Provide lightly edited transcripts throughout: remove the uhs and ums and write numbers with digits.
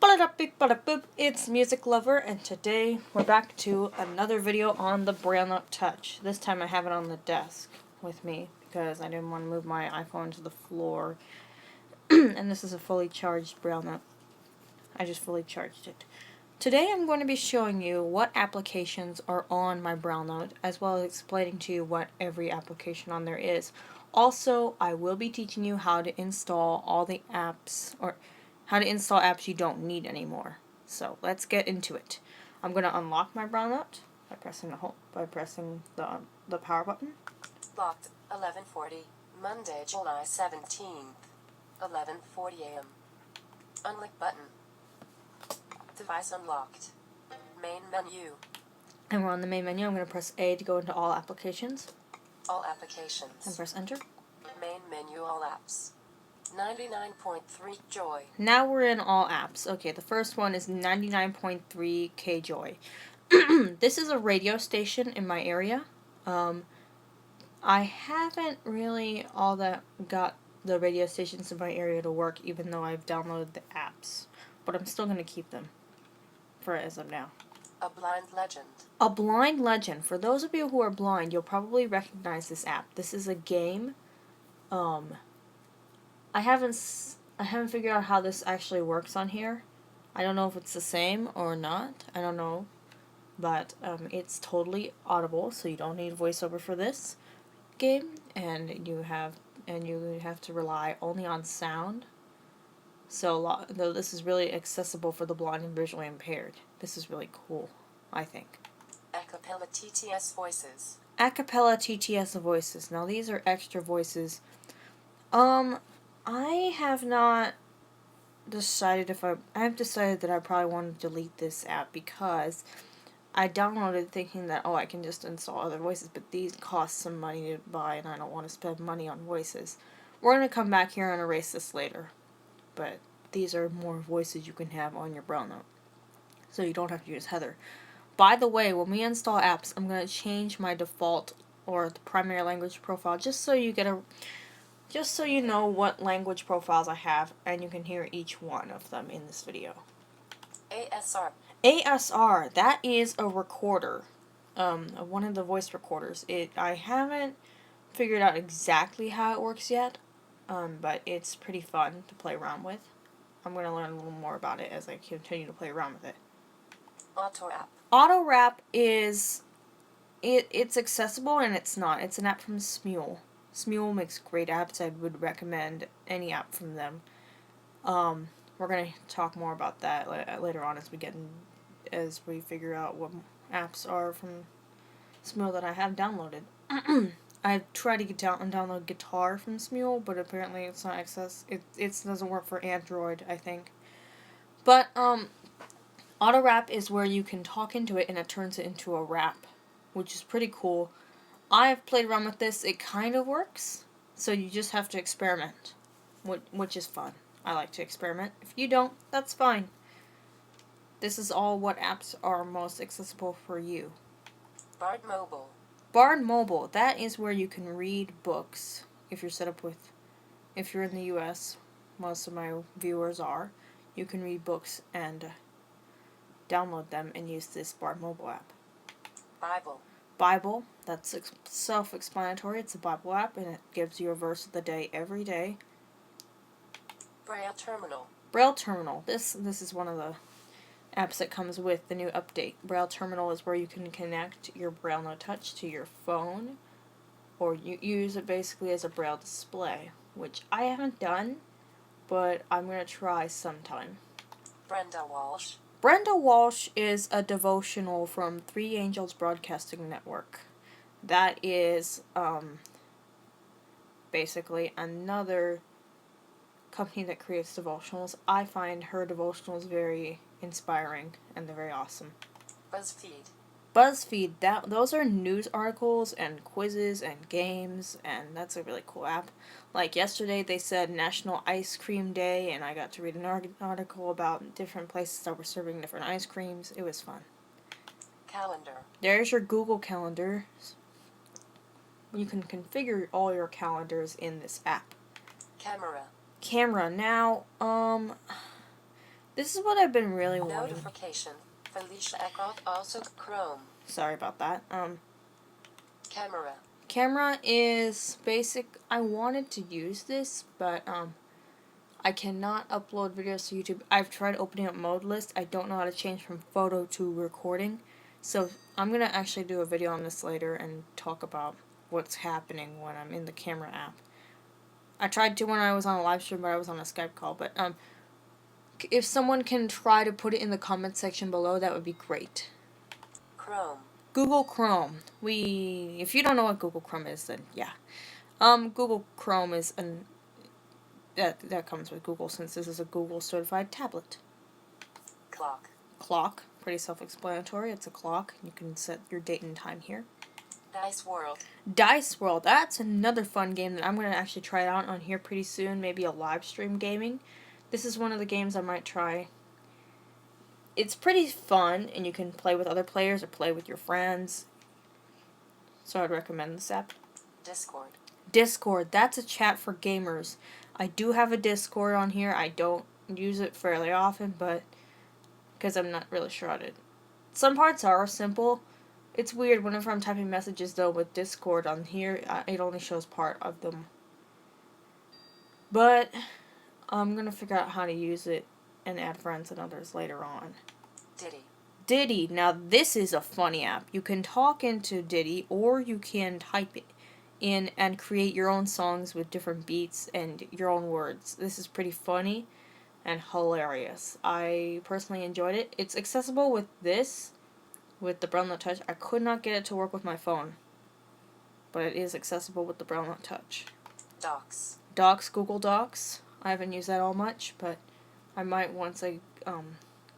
Ba-da-da-beep, it's Music Lover, and today we're back to another video on the Braille Note Touch. This time I have it on the desk with me because I didn't want to move my iPhone to the floor. And this is a fully charged Braille Note. I just fully charged it. Today I'm going to be showing you what applications are on my Braille Note, as well as explaining to you what every application on there is. Also, I will be teaching you how to install all the apps, or how to install apps you don't need anymore. So let's get into it. I'm going to unlock my Braille Note by pressing the power button. Locked, 11:40, Monday, July 17th, 11:40 a.m. Unlock button. Device unlocked. Main menu. And we're on the main menu. I'm going to press A to go into all applications. All applications. And press enter. Main menu, all apps. 99.3 Joy. Now we're in all apps. Okay, the first one is 99.3 KJoy. This is a radio station in my area. I haven't really all that got the radio stations in my area to work, even though I've downloaded the apps. But I'm still going to keep them for as of now. A Blind Legend. A Blind Legend. For those of you who are blind, you'll probably recognize this app. This is a game. I haven't figured out how this actually works on here. I don't know if it's the same or not. I don't know. But it's totally audible, so you don't need voiceover for this game, and you have to rely only on sound. So though this is really accessible for the blind and visually impaired. This is really cool, I think. Acapella TTS Voices. Acapella TTS Voices. Now these are extra voices. I have not decided I've decided that I probably want to delete this app because I downloaded thinking that, I can just install other voices, but these cost some money to buy and I don't want to spend money on voices. We're going to come back here and erase this later, but these are more voices you can have on your Braille Note, so you don't have to use Heather. By the way, when we install apps, I'm going to change my default or the primary language profile just so you know what language profiles I have, and you can hear each one of them in this video. ASR. ASR, that is a recorder, one of the voice recorders. I haven't figured out exactly how it works yet, but it's pretty fun to play around with. I'm going to learn a little more about it as I continue to play around with it. Auto Wrap. Auto Wrap is, it's accessible and it's not. It's an app from Smule. Smule makes great apps. I would recommend any app from them. We're going to talk more about that later on as we figure out what apps are from Smule that I have downloaded. I've tried to download Guitar from Smule, but apparently it's not it doesn't work for Android, I think. But Auto Wrap is where you can talk into it and it turns it into a rap, which is pretty cool. I've played around with this. It kind of works, so you just have to experiment, which is fun. I like to experiment. If you don't, that's fine. This is all what apps are most accessible for you. Bard Mobile. Bard Mobile, that is where you can read books. If you're if you're in the US, most of my viewers are, you can read books and download them and use this Bard Mobile app. Bible, that's self-explanatory. It's a Bible app and it gives you a verse of the day every day. Braille Terminal. Braille Terminal. This is one of the apps that comes with the new update. Braille Terminal is where you can connect your Braille Note Touch to your phone, or you use it basically as a Braille display, which I haven't done, but I'm going to try sometime. Brenda Walsh. Brenda Walsh is a devotional from Three Angels Broadcasting Network. That is basically another company that creates devotionals. I find her devotionals very inspiring and they're very awesome. BuzzFeed, those are news articles and quizzes and games, and that's a really cool app. Like yesterday they said National Ice Cream Day, and I got to read an article about different places that were serving different ice creams. It was fun. Calendar. There's your Google Calendar. You can configure all your calendars in this app. Camera. Camera. Now, This is what I've been really wanting. Notification. Felicia Eckroth, also Chrome. Sorry about that. Camera. Camera is basic. I wanted to use this, but I cannot upload videos to YouTube. I've tried opening up mode list. I don't know how to change from photo to recording. So I'm going to actually do a video on this later and talk about what's happening when I'm in the camera app. I tried to when I was on a live stream, but I was on a Skype call. But if someone can try to put it in the comment section below, that would be great. Chrome. Google Chrome. If you don't know what Google Chrome is, then yeah. Google Chrome is that comes with Google, since this is a Google certified tablet. Clock. Clock, pretty self-explanatory. It's a clock. You can set your date and time here. Dice World. Dice World. That's another fun game that I'm going to actually try out on here pretty soon. Maybe a live stream gaming. This is one of the games I might try. It's pretty fun, and you can play with other players or play with your friends. So I'd recommend this app. Discord. Discord. That's a chat for gamers. I do have a Discord on here. I don't use it fairly often, but because I'm not really sure how to. Some parts are simple. It's weird whenever I'm typing messages, though, with Discord on here, it only shows part of them. But I'm going to figure out how to use it and add friends and others later on. Diddy. Diddy. Now, this is a funny app. You can talk into Diddy, or you can type it in and create your own songs with different beats and your own words. This is pretty funny and hilarious. I personally enjoyed it. It's accessible with this, with the Braille Note Touch. I could not get it to work with my phone, but it is accessible with the Braille Note Touch. Docs. Docs, Google Docs. I haven't used that all much, but I might once I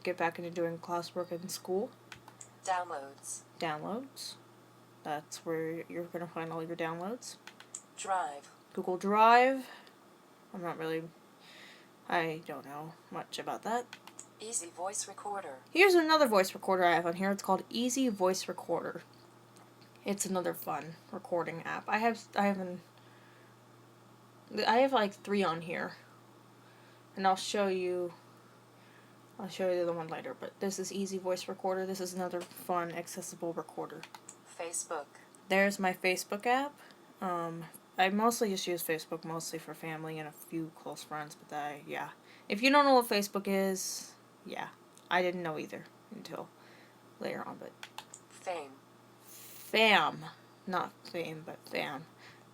get back into doing classwork in school. Downloads. Downloads. That's where you're going to find all your downloads. Drive. Google Drive. I don't know much about that. Easy Voice Recorder. Here's another voice recorder I have on here. It's called Easy Voice Recorder. It's another fun recording app. I have like 3 on here, and I'll show you the other one later. But this is Easy Voice Recorder. This is another fun, accessible recorder. Facebook. There's my Facebook app. I mostly just use Facebook mostly for family and a few close friends. But yeah, if you don't know what Facebook is, yeah, I didn't know either until later on. But Fam, not Fame, but Fam.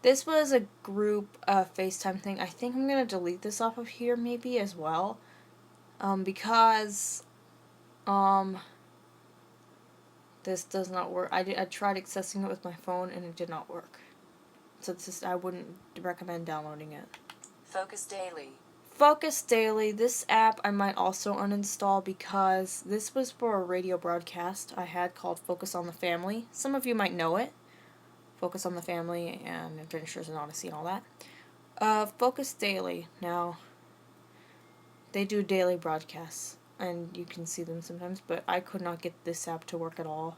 This was a group FaceTime thing. I think I'm gonna delete this off of here maybe as well, because this does not work. I tried accessing it with my phone and it did not work. So I wouldn't recommend downloading it. Focus Daily. Focus Daily. This app I might also uninstall because this was for a radio broadcast I had called Focus on the Family. Some of you might know it. Focus on the Family and Adventures in Odyssey and all that. Focus Daily. Now, they do daily broadcasts, and you can see them sometimes, but I could not get this app to work at all.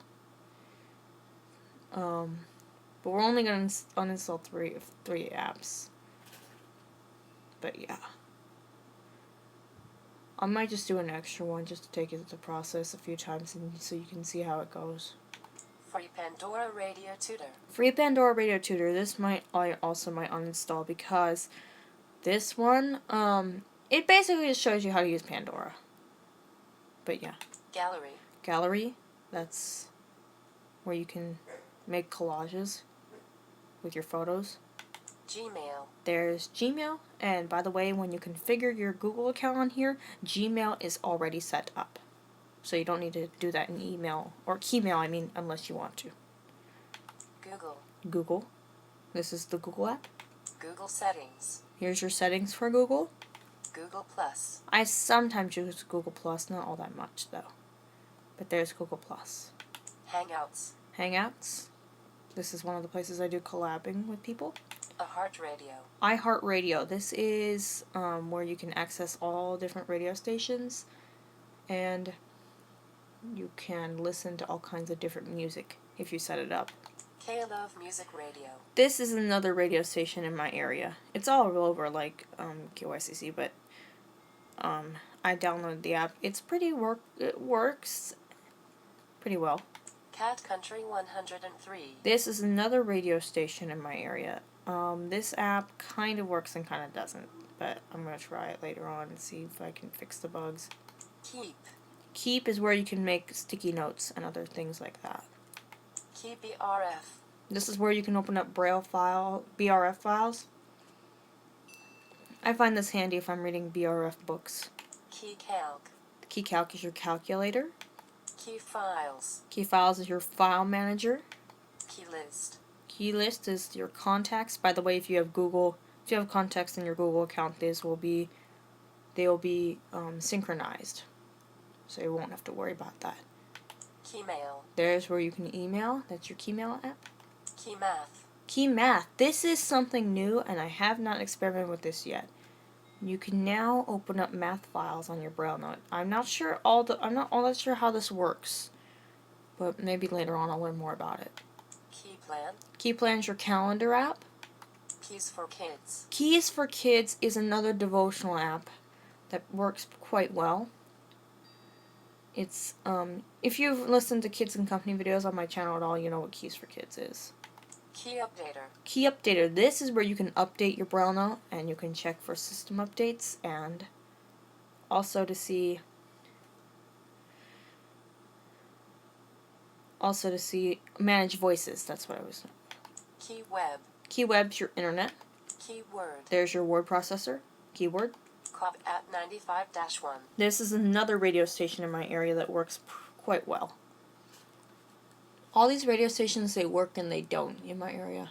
But we're only going to uninstall three apps. But yeah. I might just do an extra one just to take it to the process a few times and so you can see how it goes. Free Pandora Radio Tutor. Free Pandora Radio Tutor. This I also might uninstall because this one, it basically just shows you how to use Pandora. But yeah. Gallery. Gallery. That's where you can make collages with your photos. Gmail. There's Gmail, and by the way, when you configure your Google account on here, Gmail is already set up. So you don't need to do that in email, or Keymaill, I mean, unless you want to. Google. Google. This is the Google app. Google Settings. Here's your settings for Google. Google Plus. I sometimes use Google Plus, not all that much though. But there's Google Plus. Hangouts. Hangouts. This is one of the places I do collabing with people. iHeartRadio. iHeartRadio. This is where you can access all different radio stations, and you can listen to all kinds of different music if you set it up. K-Love Music Radio. This is another radio station in my area. It's all over like KYCC, but I downloaded the app. It works pretty well. Cat Country 103. This is another radio station in my area. This app kind of works and kind of doesn't, but I'm going to try it later on and see if I can fix the bugs. Keep. Keep is where you can make sticky notes and other things like that. Key BRF. This is where you can open up BRF files. I find this handy if I'm reading BRF books. Key Calc. Key Calc is your calculator. Key Files. Key Files is your file manager. Key List. Key List is your contacts. By the way, if you have contacts in your Google account, they will be synchronized, so you won't have to worry about that. Keymail. There's where you can email. That's your Keymail app. Key Math. Key Math. This is something new, and I have not experimented with this yet. You can now open up math files on your Braille Note. I'm not all that sure how this works, but maybe later on I'll learn more about it. Key Plan. Key Plan is your calendar app. Keys for Kids. Keys for Kids is another devotional app that works quite well. It's if you've listened to Kids and Company videos on my channel at all, you know what Keys for Kids is. Key Updater. Key Updater. This is where you can update your Braille Note and you can check for system updates and also to see manage voices. That's what I was. Key Web. Key Web's your internet. Keyword. There's your word processor. Keyword. Cop at 95-1. This is another radio station in my area that works quite well. All these radio stations, they work and they don't in my area.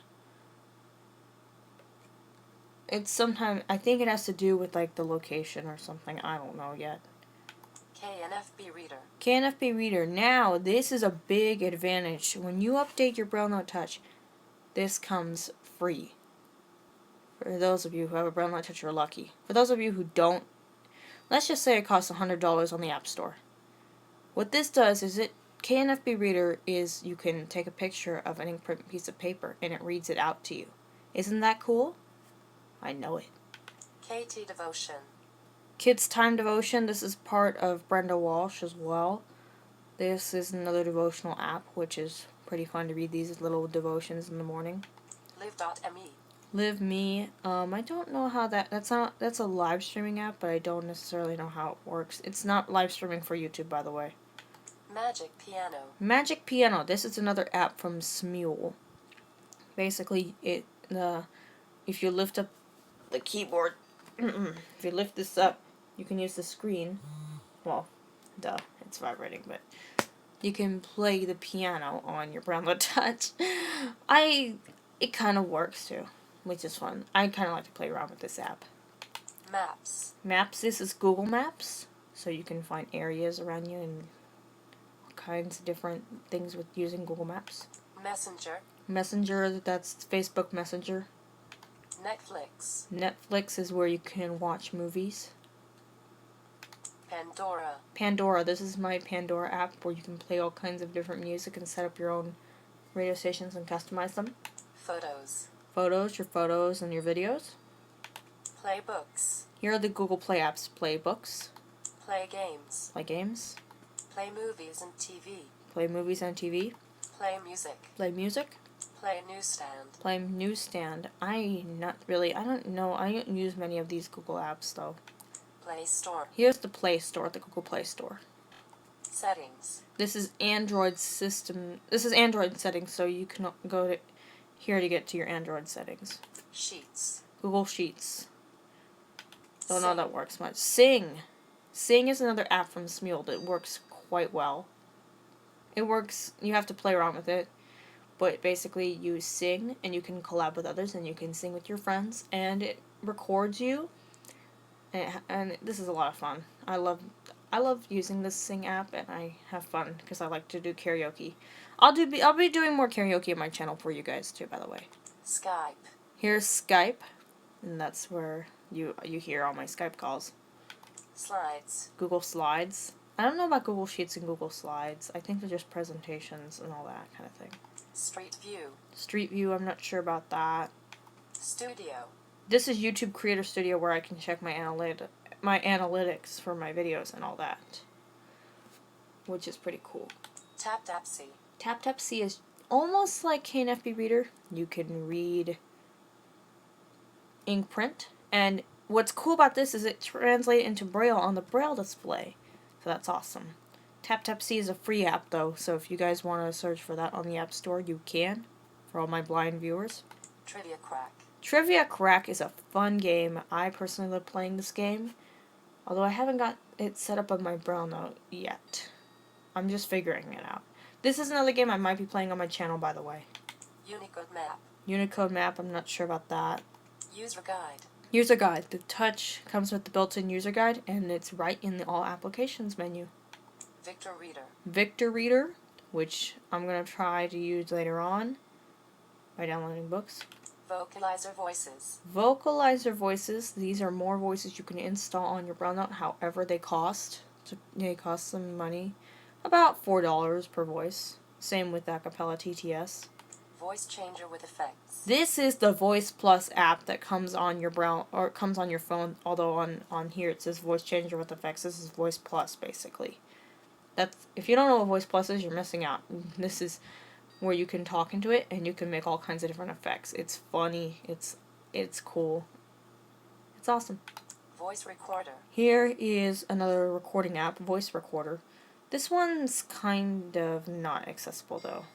It's sometimes, I think it has to do with like the location or something. I don't know yet. KNFB Reader. KNFB Reader. Now, this is a big advantage. When you update your Braille Note Touch, this comes free. For those of you who have a Braille Note Touch, you're lucky. For those of you who don't, let's just say it costs $100 on the App Store. What this does is KNFB Reader is you can take a picture of an ink print piece of paper and it reads it out to you. Isn't that cool? I know it. KT Devotion. Kids Time Devotion. This is part of Brenda Walsh as well. This is another devotional app, which is pretty fun to read these little devotions in the morning. Live.me. Live Me. I don't know how that's a live streaming app, but I don't necessarily know how it works. It's not live streaming for YouTube, by the way. Magic Piano. Magic Piano. This is another app from Smule. Basically, if you lift up the keyboard, if you lift this up, you can use the screen. Well, duh, it's vibrating, but you can play the piano on your Braille Note Touch. It kind of works too, which is fun. I kind of like to play around with this app. Maps. Maps. This is Google Maps, so you can find areas around you and all kinds of different things with using Google Maps. Messenger. Messenger. That's Facebook Messenger. Netflix. Netflix is where you can watch movies. Pandora. Pandora. This is my Pandora app where you can play all kinds of different music and set up your own radio stations and customize them. Photos. Photos, your photos and your videos. Play Books. Here are the Google Play apps. Play books. Play Games. Play games. Play Movies and TV. Play movies and TV. Play Music. Play music. Play Newsstand. Play newsstand. I don't use many of these Google apps though. Play Store. Here's the Play Store, the Google Play Store. Settings. This is Android system. This is Android settings, so you can go to here to get to your Android settings. Sheets. Google Sheets. Don't know how that works much. Sing. Sing is another app from Smule that works quite well. It works, you have to play around with it, but basically you sing and you can collab with others and you can sing with your friends and it records you. And this is a lot of fun. I love using this Sing app and I have fun because I like to do karaoke. I'll be doing more karaoke on my channel for you guys too, by the way. Skype. Here's Skype, and that's where you hear all my Skype calls. Slides. Google Slides. I don't know about Google Sheets and Google Slides. I think they're just presentations and all that kind of thing. Street View. Street View, I'm not sure about that. Studio. This is YouTube Creator Studio where I can check my my analytics for my videos and all that, which is pretty cool. Tap-Tap-See. Tap-Tap-See is almost like KNFB Reader. You can read ink print, and what's cool about this is it translates into Braille on the Braille display, so that's awesome. Tap-Tap-See is a free app though, so if you guys want to search for that on the App Store, you can, for all my blind viewers. Trivia Crack. Trivia Crack is a fun game. I personally love playing this game, although I haven't got it set up on my Braille Note yet. I'm just figuring it out. This is another game I might be playing on my channel, by the way. Unicode Map. Unicode Map, I'm not sure about that. User Guide. User Guide. The Touch comes with the built-in user guide, and it's right in the All Applications menu. Victor Reader. Victor Reader, which I'm going to try to use later on by downloading books. Vocalizer Voices. Vocalizer Voices. These are more voices you can install on your Braille Note, however they cost. They cost some money. About $4 per voice. Same with Acapella TTS. Voice Changer with Effects. This is the Voice Plus app that comes on your Braille, or it comes on your phone, although on here it says Voice Changer with Effects. This is Voice Plus, basically. If you don't know what Voice Plus is, you're missing out. This is where you can talk into it and you can make all kinds of different effects. It's funny. It's cool. It's awesome. Voice Recorder. Here is another recording app, Voice Recorder. This one's kind of not accessible though,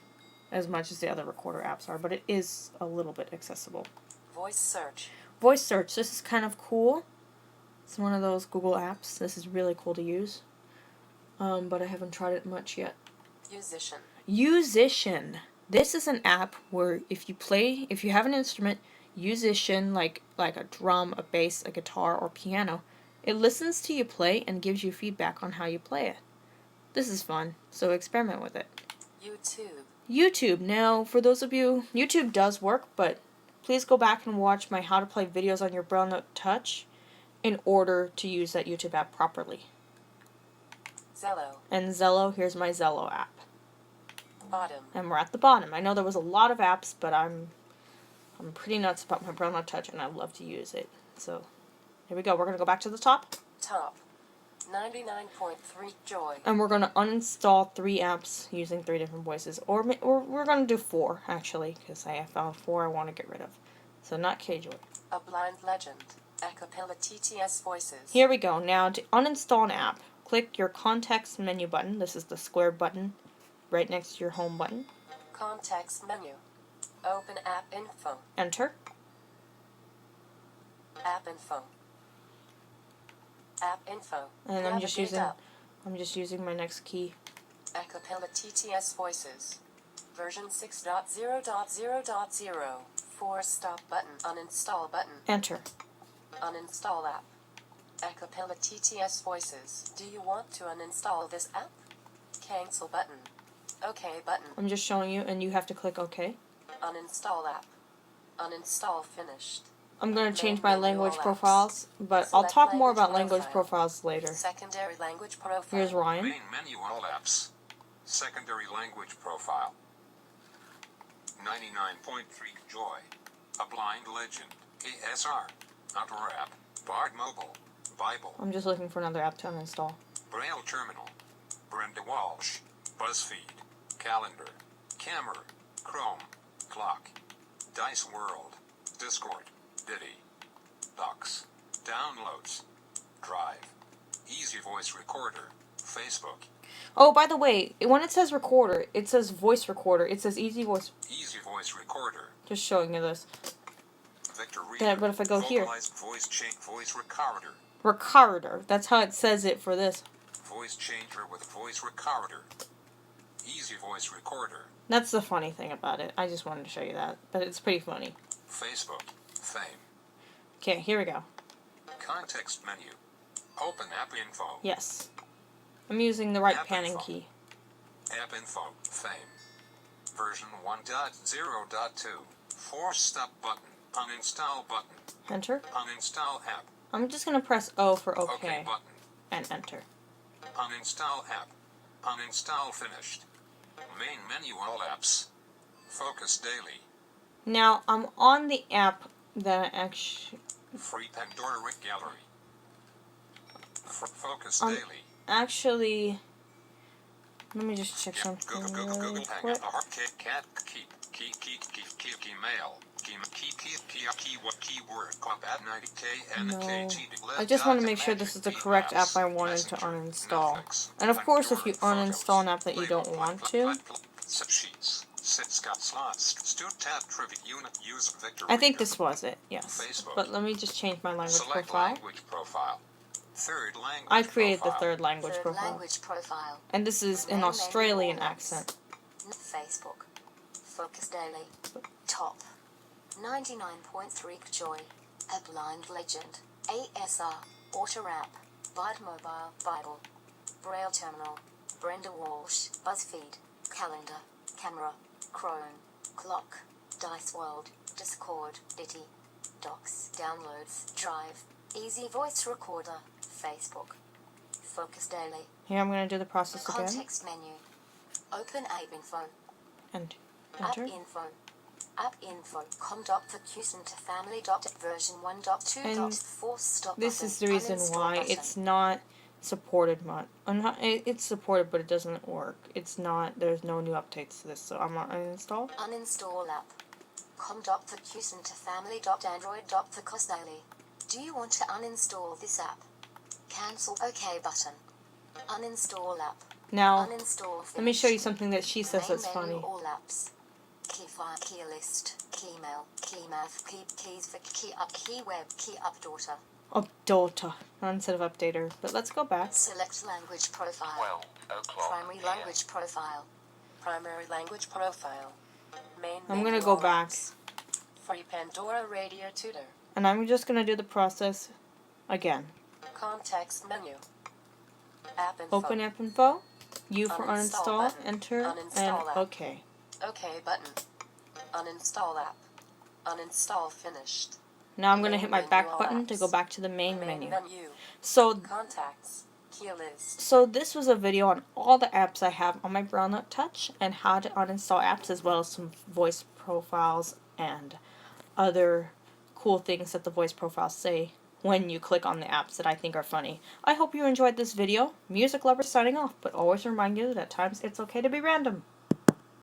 as much as the other recorder apps are, but it is a little bit accessible. Voice Search. Voice Search. This is kind of cool. It's one of those Google apps. This is really cool to use. But I haven't tried it much yet. Musician. Musician. This is an app where if you have an instrument, musician, like a drum, a bass, a guitar, or piano, it listens to you play and gives you feedback on how you play it. This is fun, so experiment with it. YouTube. YouTube. Now, for those of you, YouTube does work, but please go back and watch my How to Play videos on your Braille Note Touch in order to use that YouTube app properly. Zello. And Zello, here's my Zello app. Bottom. And we're at the bottom. I know there was a lot of apps, but I'm pretty nuts about my Braille Note Touch, and I love to use it. So, here we go. We're going to go back to the top. Top. 99.3 Joy. And we're going to uninstall 3 apps using 3 different voices. Or we're going to do 4, actually, because I have found 4 I want to get rid of. So, not K-Joy. A Blind Legend. Acapella TTS Voices. Here we go. Now, to uninstall an app, click your context menu button. This is the square button right next to your home button. Context menu. Open App Info. Enter. App Info. App Info. And I'm just Navigate up. using my next key. Acapella TTS Voices. Version 6.0.0.0. 4 Stop button. Uninstall button. Enter. Uninstall app. Acapella TTS Voices. Do you want to uninstall this app? Cancel button. OK button. I'm just showing you, and you have to click OK. Uninstall app. Uninstall finished. I'm going to change my Main menu language all apps. profiles, but I'll Select talk more about language language profile. profiles later. Secondary language profile. Here's Ryan. Main menu all apps. Secondary language profile. 99.3 Joy. A Blind Legend. ASR. Outdoor app. Bard Mobile. Bible. I'm just looking for another app to uninstall. Braille Terminal. Brenda Walsh. BuzzFeed. Calendar. Camera. Chrome. Clock. Dice World. Discord. Diddy. Docs. Downloads. Drive. Easy Voice Recorder. Facebook. Oh, by the way, when it says recorder, it says voice recorder. It says easy voice. Easy Voice Recorder. Just showing you this. Victor Yeah, Reader. but if I go here. Vocalized Voice Voice Recorder. Recorder. That's how it says it for this. Voice changer with voice recorder. Easy Voice Recorder. That's the funny thing about it. I just wanted to show you that. But it's pretty funny. Facebook. Fame. Okay, here we go. Context menu. Open App Info. Yes. I'm using the right App panning info. key. App Info. Fame. Version 1.0.2. 4 Stop button. Uninstall button. Enter. Uninstall app. I'm just going to press O for OK OK. button. And enter. Uninstall app. Uninstall finished. Main menu all apps. Focus daily. Now, I'm on the app that I actually... Free Pandora Gallery. Focus Um, Daily. Actually, let me just check Yeah, something Google really Hang quick. Cat key mail keyword club at 90k and No. KT. I just want to make sure this is the correct app I wanted to uninstall. And of course, if you uninstall an app that you don't want to, Sheets. Got slots. Tab trivia unit user Victor. I think this was it, yes. Facebook. But let me just change my language Select profile. language profile. Third language I created profile. the third language Third profile. language profile. And this is an Main Australian menu, all accent. Facebook. Focus Daily. Top. 99.3 Joy. A Blind Legend. ASR. Auto App. Byte Mobile. Bible. Braille Terminal. Brenda Walsh. BuzzFeed. Calendar. Camera. Chrome. Clock. Dice World. Discord. Bitty. Docs. Downloads. Drive. Easy Voice Recorder. Facebook. Focus Daily. Here I'm going to do the process again. Context menu. Open App Info. And App enter. Info. App Info. Com.4 to family. Version 1.2.4. Stop This button. is the reason Uninstall why button. it's not supported much. It's supported, but it doesn't work. It's not. There's no new updates to this, so I'm not uninstall. Uninstall app. Com.4 to family. Android. For daily. Do you want to uninstall this app? Cancel OK button. Uninstall app. Now, Uninstall. let me show you Finish. something that she says Main that's menu, funny. all apps. Key file, key list, key mail, key math, keys for key up, key web, key up daughter. Updata instead of updater. But let's go back. Select language profile. 12 o'clock. Primary language profile. Primary language profile. Main I'm menu, gonna go all back. apps. Free Pandora Radio Tutor. And I'm just going to do the process again. Context menu. App info. Open app info. U for Uninstall uninstall. button. Enter. Uninstall And app. OK. OK button. Uninstall app. Uninstall finished. Now I'm going to hit my Main back menu, all button to go apps. back to the main Main menu. menu. So Contacts. Key list. So this was a video on all the apps I have on my Braille Note Touch and how to uninstall apps, as well as some voice profiles and other cool things that the voice profiles say when you click on the apps that I think are funny. I hope you enjoyed this video. Music Lover signing off, but always remind you that at times it's okay to be random.